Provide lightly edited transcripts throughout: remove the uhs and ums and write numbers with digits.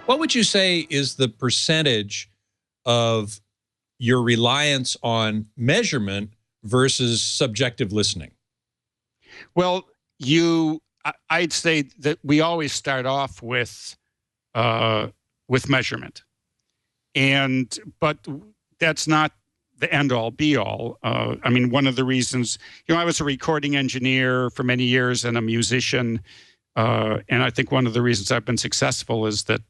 What would you say is the percentage of your reliance on measurement versus subjective listening? Well, I'd say that we always start off with measurement, but that's not the end all be all. I mean, one of the reasons, I was a recording engineer for many years and a musician, and I think one of the reasons I've been successful is that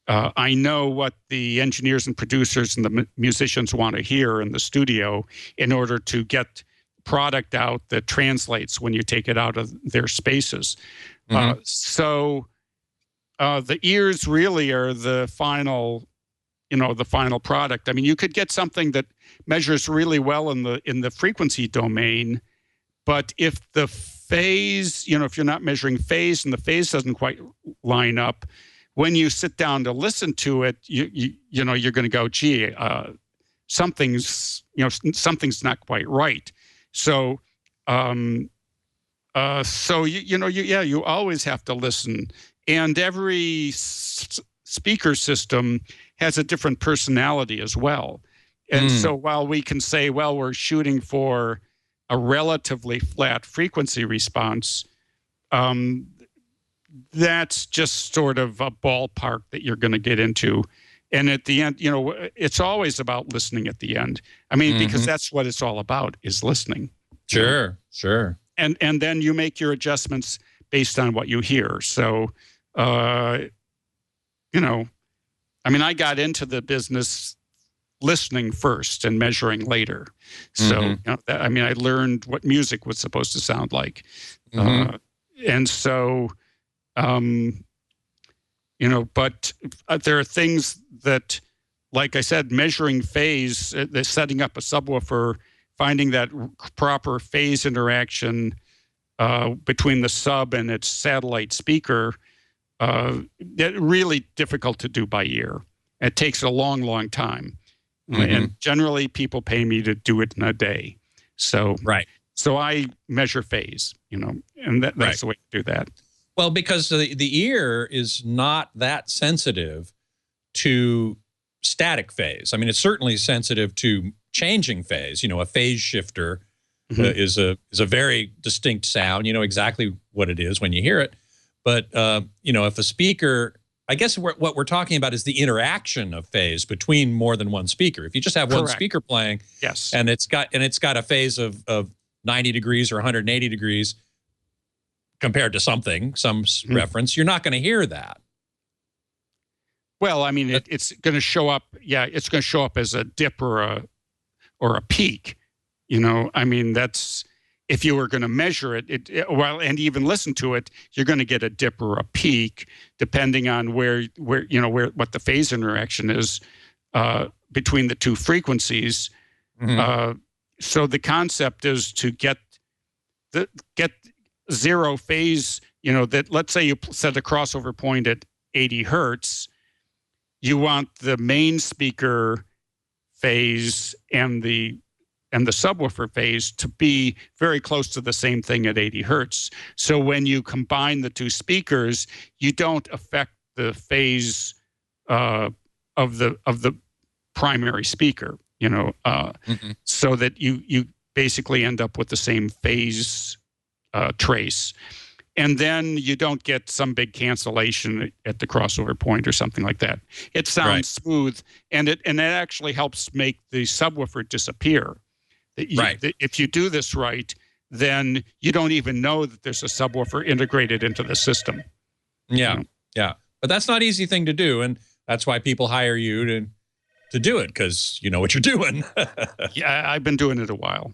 I know what the engineers and producers and the musicians want to hear in the studio in order to get product out that translates when you take it out of their spaces. Mm-hmm. So the ears really are the final product. I mean, you could get something that measures really well in the frequency domain, but if the phase, if you're not measuring phase and the phase doesn't quite line up, when you sit down to listen to it, you're going to go, gee, something's not quite right. So, you always have to listen, and every speaker system has a different personality as well. And so while we can say, well, we're shooting for a relatively flat frequency response, that's just sort of a ballpark that you're going to get into. And at the end, it's always about listening at the end. I mean, because that's what it's all about, is listening. Sure. And then you make your adjustments based on what you hear. So, I mean, I got into the business listening first and measuring later. So, I learned what music was supposed to sound like. And so, but there are things that, like I said, measuring phase, setting up a subwoofer, finding that proper phase interaction between the sub and its satellite speaker, that really difficult to do by ear. It takes a long, long time. And generally people pay me to do it in a day. So, so I measure phase, and that's the way to do that. Well, because the ear is not that sensitive to static phase. I mean, it's certainly sensitive to changing phase. A phase shifter is a very distinct sound. You know exactly what it is when you hear it. But if a speaker, I guess what we're talking about is the interaction of phase between more than one speaker. If you just have one speaker playing, and it's got a phase of 90 degrees or 180 degrees compared to some reference, you're not going to hear that. Well, I mean, it's going to show up. Yeah, it's going to show up as a dip or a peak. I mean, that's, if you were going to measure it, and even listen to it, you're going to get a dip or a peak depending on where what the phase interaction is between the two frequencies. So the concept is to get zero phase. That, let's say you set a crossover point at 80 hertz. You want the main speaker phase and the subwoofer phase to be very close to the same thing at 80 hertz. So when you combine the two speakers, you don't affect the phase of the primary speaker, so that you basically end up with the same phase trace. And then you don't get some big cancellation at the crossover point or something like that. It sounds smooth, and it actually helps make the subwoofer disappear. If you do this right, then you don't even know that there's a subwoofer integrated into the system. Yeah. But that's not an easy thing to do, and that's why people hire you to do it, because you know what you're doing. Yeah, I've been doing it a while.